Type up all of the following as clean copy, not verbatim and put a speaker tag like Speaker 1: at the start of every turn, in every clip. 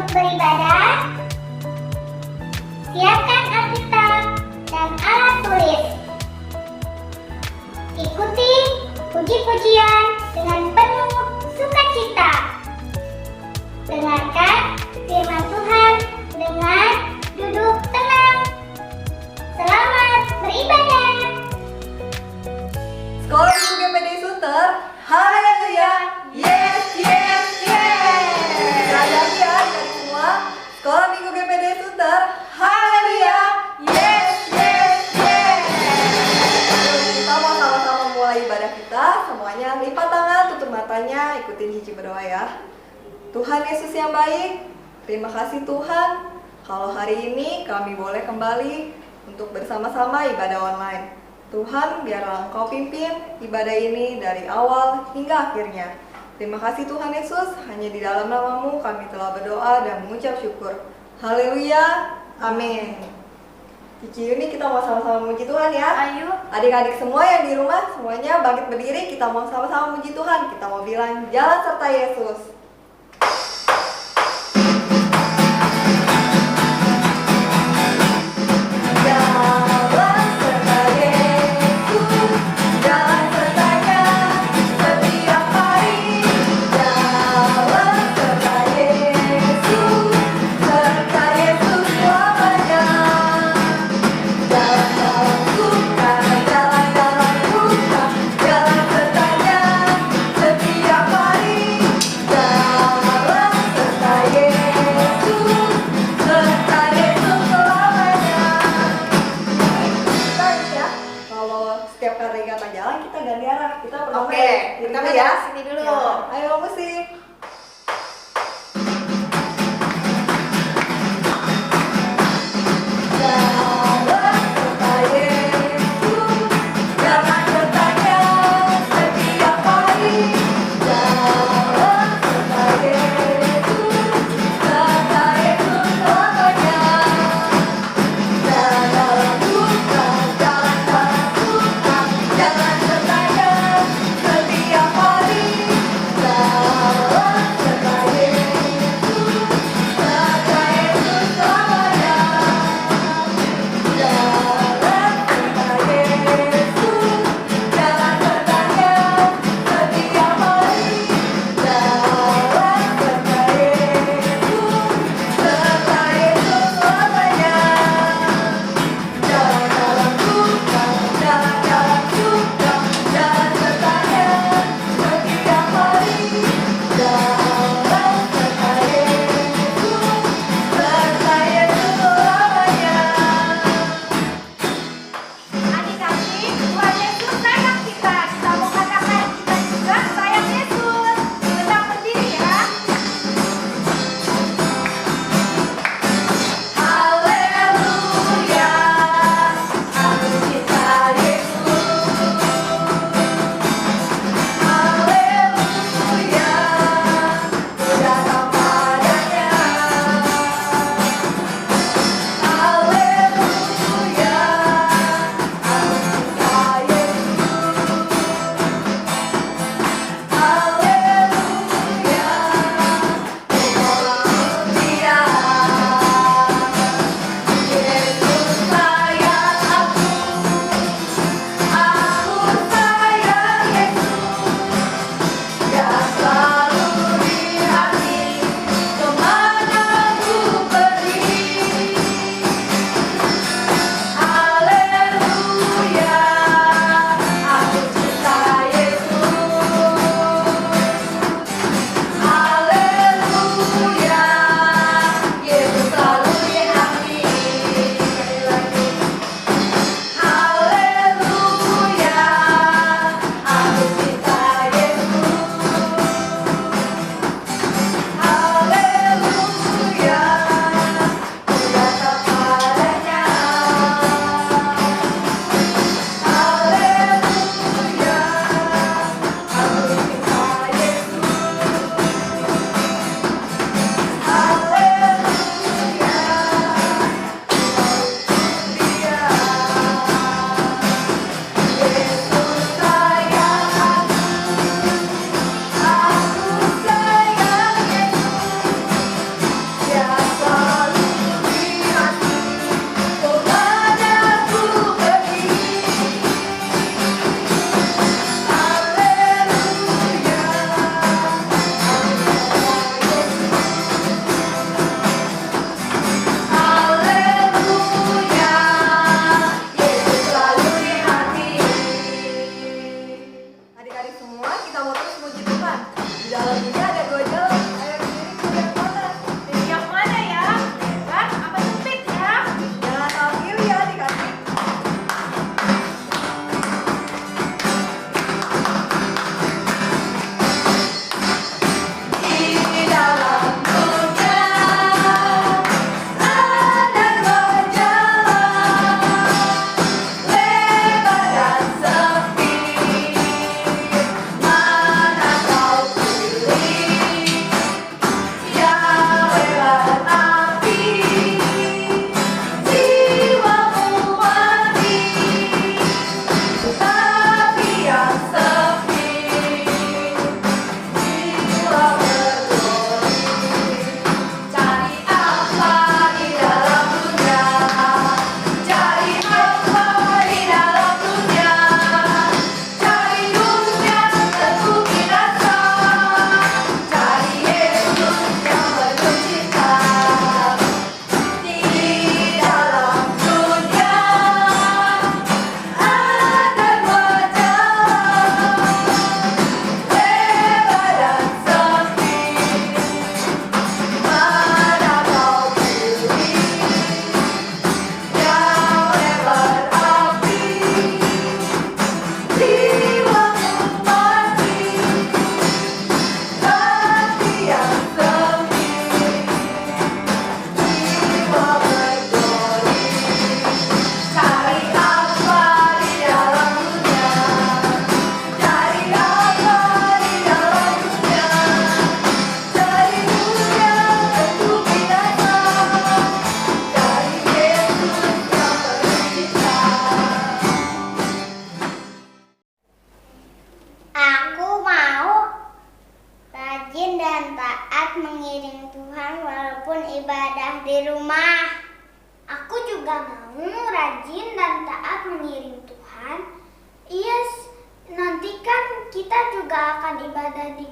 Speaker 1: untuk beribadah? Siapkan Alkitab dan alat tulis. Ikuti puji-pujian dengan penuh sukacita. Dengarkan firman Tuhan dengan duduk tenang. Selamat beribadah.
Speaker 2: Sekolah Minggu GPD Sunter, haleluya, yes, yes, yes. Selamat ya semua. Sekolah Minggu GPD Sunter, haleluya, yes, yes, yes. Kita mau sama-sama mulai ibadah kita. Semuanya lipat tangan, tutup matanya, ikutin hiji berdoa ya. Tuhan Yesus yang baik, terima kasih Tuhan kalau hari ini kami boleh kembali untuk bersama-sama ibadah online. Tuhan, biarlah Engkau pimpin ibadah ini dari awal hingga akhirnya. Terima kasih Tuhan Yesus, hanya di dalam nama-Mu kami telah berdoa dan mengucap syukur. Haleluya, amin. Cici Yuni, kita mau sama-sama memuji Tuhan ya.
Speaker 3: Ayo.
Speaker 2: Adik-adik semua yang di rumah, semuanya bangkit berdiri, kita mau sama-sama memuji Tuhan. Kita mau bilang, jalan serta Yesus. Setiap kali kata jalan kita ganti arah. Kita pertama
Speaker 3: Oke,
Speaker 2: kita
Speaker 3: kita
Speaker 2: ya.
Speaker 3: sini dulu.
Speaker 2: Ya. Ayo musik. Jalan serta Yesus, jangan bertanya setiap hari. Jalan serta Yesus selamanya. Dalam duka, dalam suka, jangan bertanya setiap hari. Dalam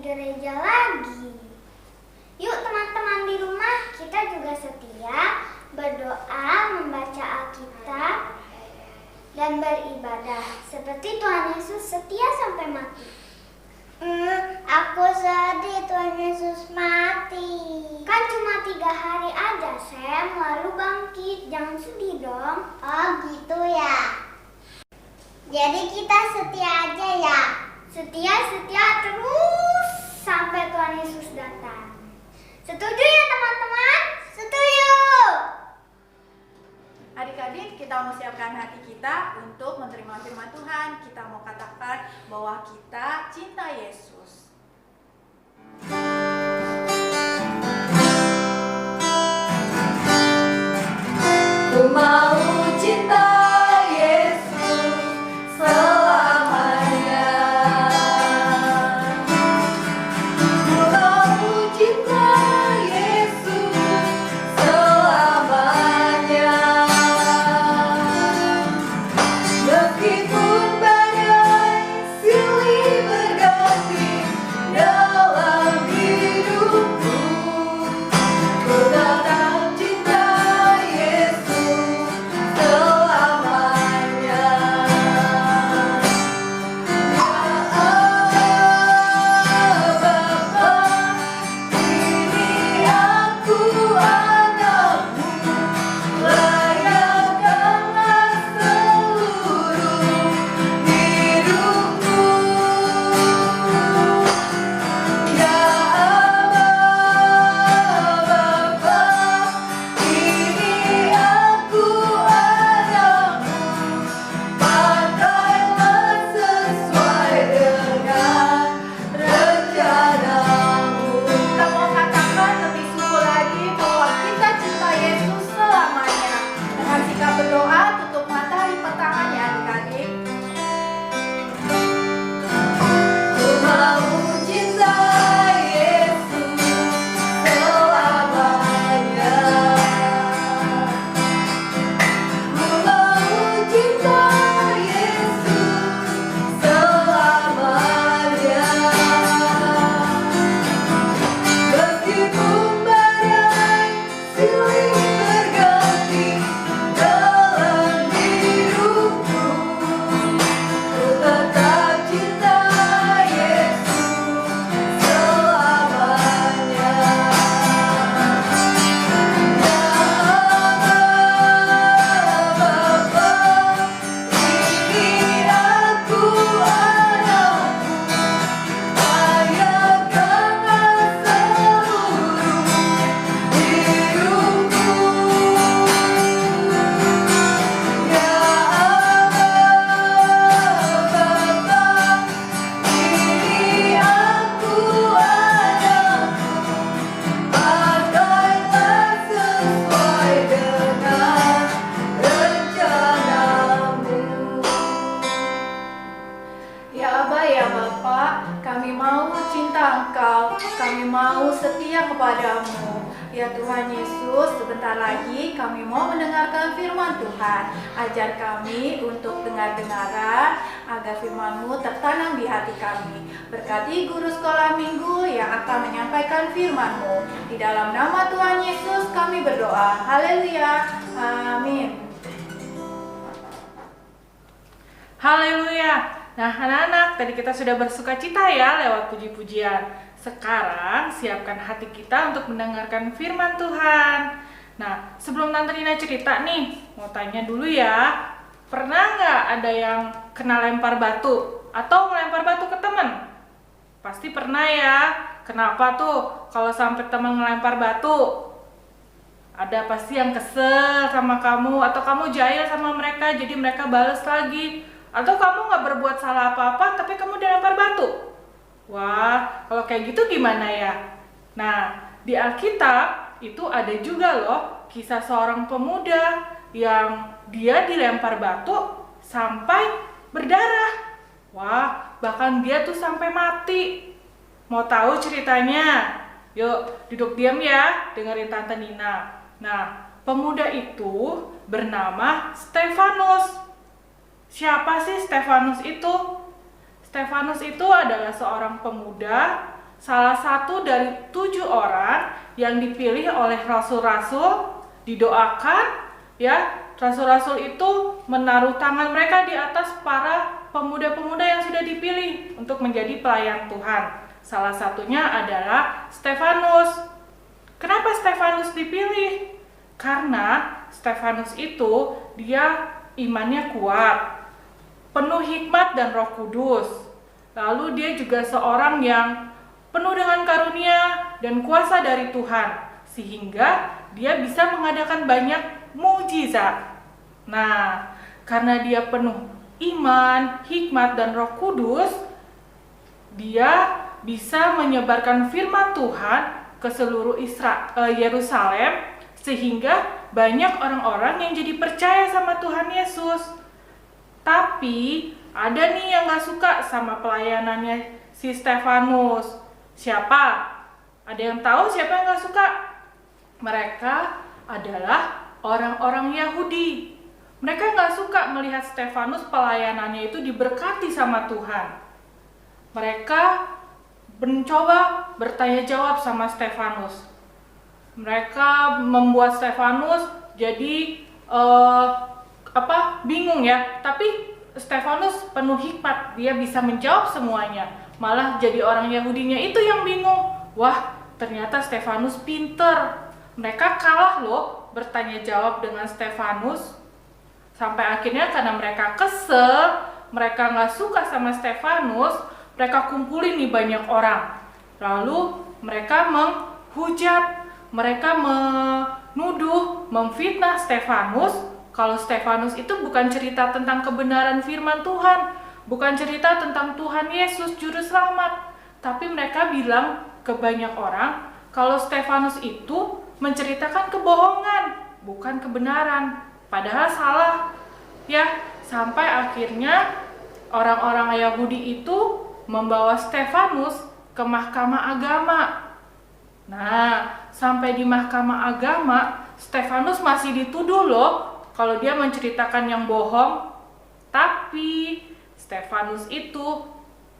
Speaker 1: gereja lagi. Yuk teman-teman di rumah, kita juga setia berdoa, membaca Alkitab, dan beribadah seperti Tuhan Yesus setia sampai mati.
Speaker 3: Aku sedih Tuhan Yesus mati.
Speaker 1: Kan cuma 3 hari aja, Sam, lalu bangkit. Jangan sedih dong.
Speaker 3: Oh gitu ya. Jadi kita setia aja ya.
Speaker 1: Setia terus sampai Tuhan Yesus datang. Setuju ya teman-teman?
Speaker 3: Setuju.
Speaker 2: Adik-adik, kita mau siapkan hati kita untuk menerima firman Tuhan. Kita mau katakan bahwa kita cinta Yesus. Ku mau cinta Yesus selamanya. Ku mau cinta Yesus selamanya. Meskipun badai silih berganti dalam hidupku, ku tetap cinta Yesus selamanya. Kami mau setia kepadamu. Ya Tuhan Yesus, sebentar lagi kami mau mendengarkan firman Tuhan. Ajar kami untuk dengar-dengaran agar firman-Mu tertanam di hati kami. Berkati guru sekolah minggu yang akan menyampaikan firman-Mu. Di dalam nama Tuhan Yesus kami berdoa. Haleluya. Amin.
Speaker 4: Haleluya. Nah anak-anak, tadi kita sudah bersukacita ya lewat puji-pujian. Sekarang siapkan hati kita untuk mendengarkan firman Tuhan. Nah sebelum Tante Nina cerita nih, mau tanya dulu ya. Pernah nggak ada yang kena lempar batu? Atau melempar batu ke teman? Pasti pernah ya. Kenapa tuh kalau sampai teman ngelempar batu? Ada pasti yang kesel sama kamu, atau kamu jahil sama mereka jadi mereka balas lagi. Atau kamu nggak berbuat salah apa-apa tapi kamu dilempar batu. Wah, kalau kayak gitu gimana ya? Nah, di Alkitab itu ada juga loh kisah seorang pemuda yang dia dilempar batu sampai berdarah. Wah, bahkan dia tuh sampai mati. Mau tahu ceritanya? Yuk, duduk diam ya, dengerin Tante Nina. Nah, pemuda itu bernama Stefanus. Siapa sih Stefanus itu? Stefanus itu adalah seorang pemuda salah satu dari 7 orang yang dipilih oleh rasul-rasul, didoakan ya. Rasul-rasul itu menaruh tangan mereka di atas para pemuda-pemuda yang sudah dipilih untuk menjadi pelayan Tuhan. Salah satunya adalah Stefanus. Kenapa Stefanus dipilih? Karena Stefanus itu dia imannya kuat, penuh hikmat dan Roh Kudus. Lalu dia juga seorang yang penuh dengan karunia dan kuasa dari Tuhan, sehingga dia bisa mengadakan banyak mukjizat. Nah, karena dia penuh iman, hikmat dan Roh Kudus, dia bisa menyebarkan firman Tuhan ke seluruh Yerusalem, sehingga banyak orang-orang yang jadi percaya sama Tuhan Yesus. Tapi ada nih yang gak suka sama pelayanannya si Stefanus. Siapa? Ada yang tahu siapa yang gak suka? Mereka adalah orang-orang Yahudi. Mereka gak suka melihat Stefanus pelayanannya itu diberkati sama Tuhan. Mereka mencoba bertanya jawab sama Stefanus. Mereka membuat Stefanus jadi bingung ya. Tapi Stefanus penuh hikmat, dia bisa menjawab semuanya. Malah jadi orang Yahudinya itu yang bingung. Wah, ternyata Stefanus pinter. Mereka kalah loh bertanya jawab dengan Stefanus. Sampai akhirnya karena mereka kesel, mereka gak suka sama Stefanus, mereka kumpulin nih banyak orang. Lalu mereka menghujat, mereka menuduh, memfitnah Stefanus kalau Stefanus itu bukan cerita tentang kebenaran firman Tuhan, bukan cerita tentang Tuhan Yesus Juru Selamat. Tapi mereka bilang ke banyak orang kalau Stefanus itu menceritakan kebohongan, bukan kebenaran. Padahal salah ya. Sampai akhirnya orang-orang Yahudi itu membawa Stefanus ke mahkamah agama. Nah, sampai di mahkamah agama, Stefanus masih dituduh loh kalau dia menceritakan yang bohong. Tapi Stefanus itu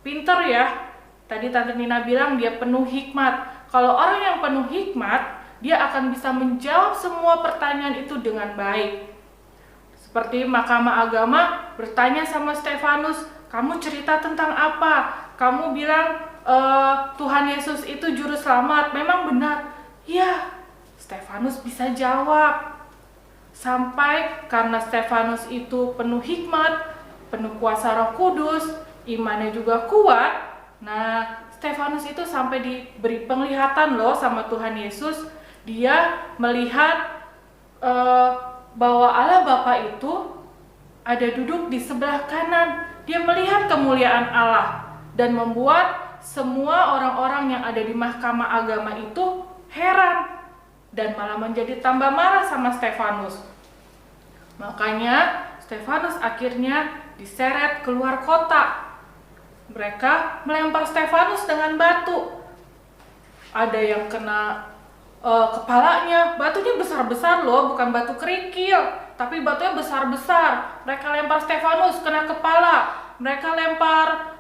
Speaker 4: pinter ya. Tadi Tante Nina bilang dia penuh hikmat. Kalau orang yang penuh hikmat, dia akan bisa menjawab semua pertanyaan itu dengan baik. Seperti mahkamah agama bertanya sama Stefanus, kamu cerita tentang apa? Kamu bilang Tuhan Yesus itu juru selamat, memang benar? Iya, Stefanus bisa jawab. Sampai karena Stefanus itu penuh hikmat, penuh kuasa Roh Kudus, imannya juga kuat. Nah, Stefanus itu sampai diberi penglihatan loh sama Tuhan Yesus. Dia melihat bahwa Allah Bapa itu ada duduk di sebelah kanan. Dia melihat kemuliaan Allah dan membuat semua orang-orang yang ada di mahkamah agama itu heran dan malah menjadi tambah marah sama Stefanus. Makanya Stefanus akhirnya diseret keluar kota. Mereka melempar Stefanus dengan batu. Ada yang kena kepalanya, batunya besar-besar loh, bukan batu kerikil, tapi batunya besar-besar. Mereka lempar Stefanus kena kepala, mereka lempar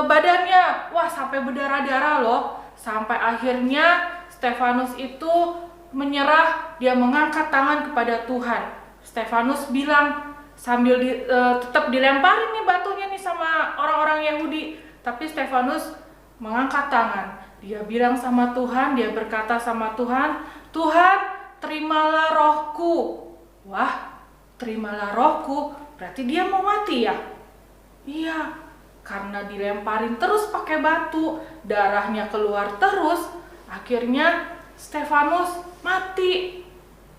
Speaker 4: badannya, wah sampai berdarah-darah loh. Sampai akhirnya Stefanus itu menyerah, dia mengangkat tangan kepada Tuhan. Stefanus bilang sambil tetap dilemparin nih batunya nih sama orang-orang Yahudi, tapi Stefanus mengangkat tangan. Dia bilang sama Tuhan, dia berkata sama Tuhan, Tuhan, terimalah rohku. Wah, terimalah rohku, berarti dia mau mati ya? Iya, karena dilemparin terus pakai batu, darahnya keluar terus, akhirnya Stefanus mati.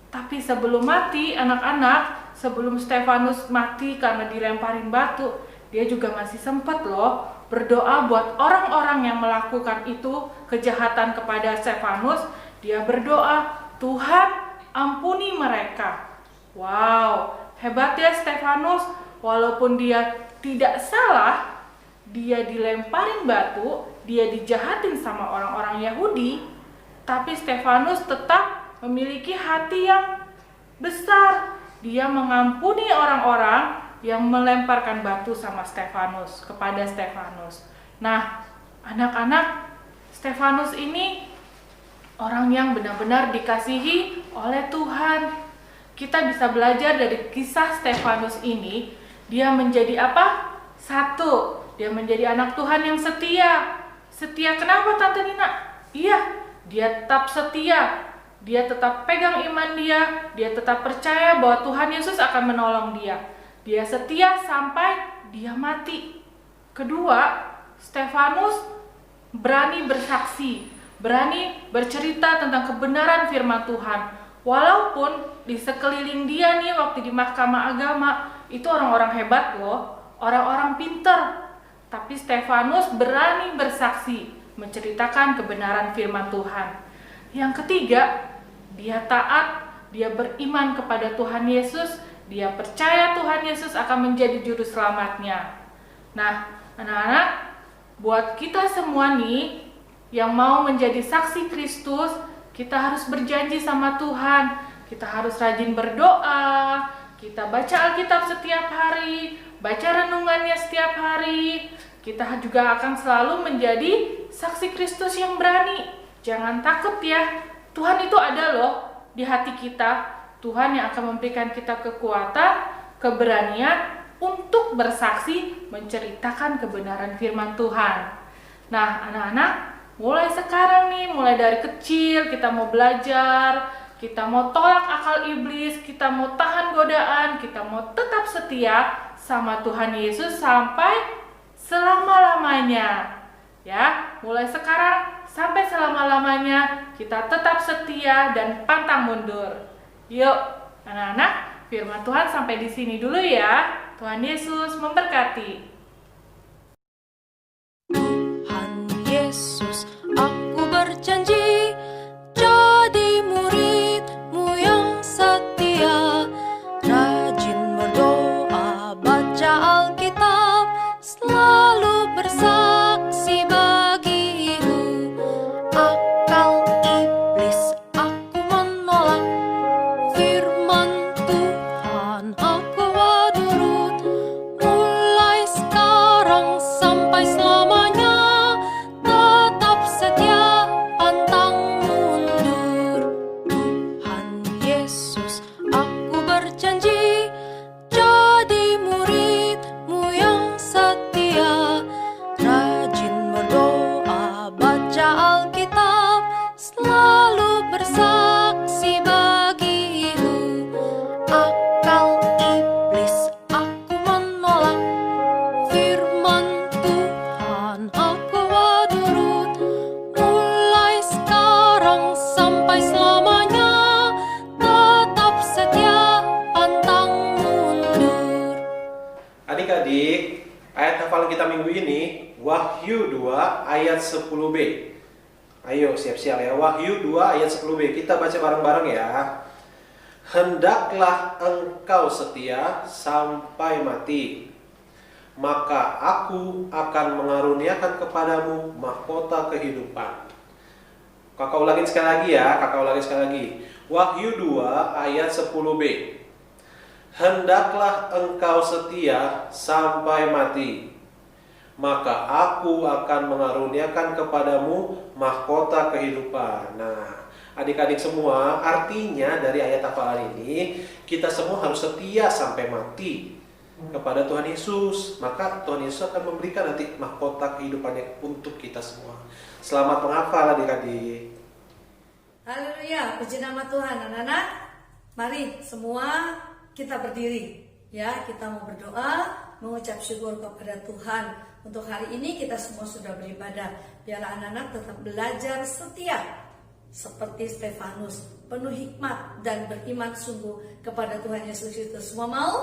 Speaker 4: Tapi sebelum mati, anak-anak, sebelum Stefanus mati karena dilemparin batu, dia juga masih sempat loh berdoa buat orang-orang yang melakukan itu kejahatan kepada Stefanus. Dia berdoa, Tuhan ampuni mereka. Wow, hebat ya Stefanus. Walaupun dia tidak salah, dia dilemparin batu, dia dijahatin sama orang-orang Yahudi, tapi Stefanus tetap memiliki hati yang besar. Dia mengampuni orang-orang yang melemparkan batu sama Stefanus, kepada Stefanus. Nah, anak-anak, Stefanus ini orang yang benar-benar dikasihi oleh Tuhan. Kita bisa belajar dari kisah Stefanus ini, dia menjadi apa? Satu, dia menjadi anak Tuhan yang setia. Setia kenapa Tante Nina? Iya, dia tetap setia. Dia tetap pegang iman dia tetap percaya bahwa Tuhan Yesus akan menolong dia. Dia setia sampai dia mati. Kedua, Stefanus berani bersaksi, berani bercerita tentang kebenaran firman Tuhan. Walaupun di sekeliling dia nih waktu di mahkamah agama, itu orang-orang hebat loh, orang-orang pinter. Tapi Stefanus berani bersaksi, menceritakan kebenaran firman Tuhan. Yang ketiga, dia taat, dia beriman kepada Tuhan Yesus, dia percaya Tuhan Yesus akan menjadi juru selamatnya. Nah, anak-anak, buat kita semua nih yang mau menjadi saksi Kristus, kita harus berjanji sama Tuhan. Kita harus rajin berdoa, kita baca Alkitab setiap hari, baca renungannya setiap hari. Kita juga akan selalu menjadi saksi Kristus yang berani. Jangan takut ya. Tuhan itu ada loh di hati kita. Tuhan yang akan memberikan kita kekuatan, keberanian untuk bersaksi, menceritakan kebenaran firman Tuhan. Nah, anak-anak, mulai sekarang nih, mulai dari kecil kita mau belajar, kita mau tolak akal iblis, kita mau tahan godaan, kita mau tetap setia sama Tuhan Yesus sampai selama-lamanya. Ya, mulai sekarang sampai selama-lamanya kita tetap setia dan pantang mundur. Yuk, anak-anak, firman Tuhan sampai di sini dulu ya. Tuhan Yesus memberkati.
Speaker 5: Tuhan Yesus, aku berjanji jadi murid-Mu yang setia, rajin berdoa, baca Alkitab, selalu bersaksi bagi-Mu. Akal iblis aku menolak, firman Tuhan aku turut, mulai sekarang sampai selamanya, tetap setia pantang mundur. Tuhan Yesus, aku berjanji jadi murid-Mu yang setia, rajin berdoa, baca Alkitab, selalu bersaksi bagi-Mu. Akal iblis aku menolak, firman Tuhan aku turut, mulai sekarang sampai selamanya, tetap setia pantang mundur.
Speaker 6: Adik-adik, ayat hafalan kita minggu ini Wahyu 2 ayat 10b. Ayo siap-siap ya, Wahyu 2 ayat 10b. Kita baca bareng-bareng ya. Hendaklah engkau setia sampai mati, maka aku akan mengaruniakan kepadamu mahkota kehidupan. Kakak ulangin sekali lagi ya, Wahyu 2 ayat 10b. Hendaklah engkau setia sampai mati, maka aku akan mengaruniakan kepadamu mahkota kehidupan. Nah, adik-adik semua, artinya dari ayat hafalan ini, kita semua harus setia sampai mati kepada Tuhan Yesus. Maka Tuhan Yesus akan memberikan nanti mahkota kehidupannya untuk kita semua. Selamat menghafal adik-adik.
Speaker 2: Haleluya, puji nama Tuhan. Anak-anak, mari semua kita berdiri. Ya, kita mau berdoa, mengucap syukur kepada Tuhan. Untuk hari ini kita semua sudah beribadah. Biarlah anak-anak tetap belajar setia seperti Stefanus, penuh hikmat dan beriman sungguh kepada Tuhan Yesus Kristus. Semua mau?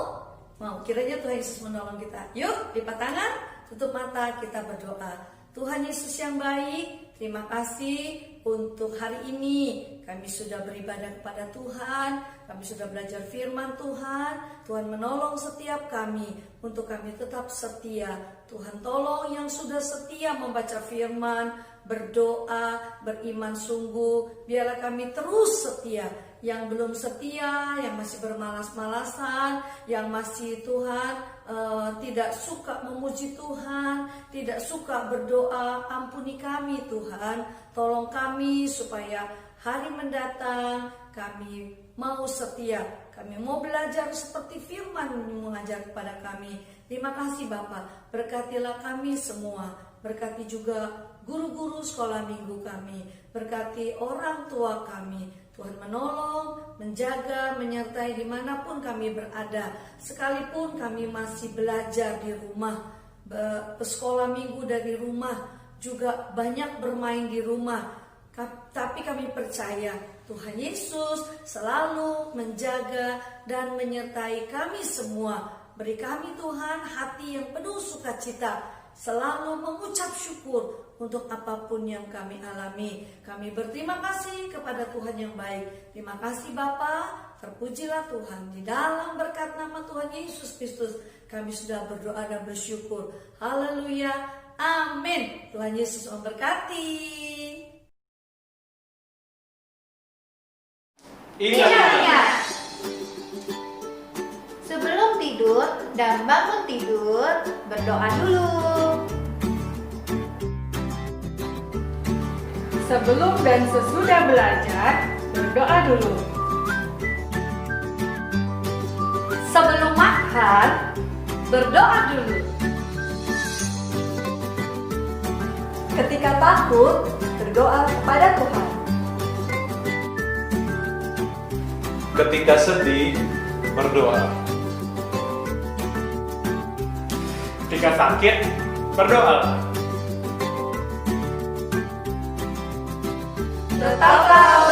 Speaker 2: Mau. Kiranya Tuhan Yesus menolong kita. Yuk, lipat tangan, tutup mata, kita berdoa. Tuhan Yesus yang baik, terima kasih untuk hari ini. Kami sudah beribadah kepada Tuhan, kami sudah belajar firman Tuhan. Tuhan menolong setiap kami untuk kami tetap setia. Tuhan tolong yang sudah setia membaca firman, berdoa, beriman sungguh. Biarlah kami terus setia. Yang belum setia, yang masih bermalas-malasan, yang masih Tuhan tidak suka memuji Tuhan, tidak suka berdoa, ampuni kami Tuhan. Tolong kami supaya hari mendatang kami mau setia, kami mau belajar seperti firman mengajar kepada kami. Terima kasih Bapak, berkatilah kami semua, berkati juga guru-guru sekolah minggu kami, berkati orang tua kami. Tuhan menolong, menjaga, menyertai dimanapun kami berada. Sekalipun kami masih belajar di rumah, sekolah minggu dari rumah, juga banyak bermain di rumah. Tapi kami percaya Tuhan Yesus selalu menjaga dan menyertai kami semua. Beri kami Tuhan hati yang penuh sukacita, selalu mengucap syukur untuk apapun yang kami alami. Kami berterima kasih kepada Tuhan yang baik. Terima kasih Bapa, terpujilah Tuhan. Di dalam berkat nama Tuhan Yesus Kristus, kami sudah berdoa dan bersyukur. Haleluya, amin. Tuhan Yesus memberkati.
Speaker 6: Ingat.
Speaker 7: Sebelum tidur dan bangun tidur, berdoa dulu.
Speaker 4: Sebelum dan sesudah belajar, berdoa dulu.
Speaker 2: Sebelum makan, berdoa dulu. Ketika takut, berdoa kepada Tuhan.
Speaker 6: Ketika sedih, berdoa.
Speaker 8: Ketika sakit, berdoa.
Speaker 2: Tetaplah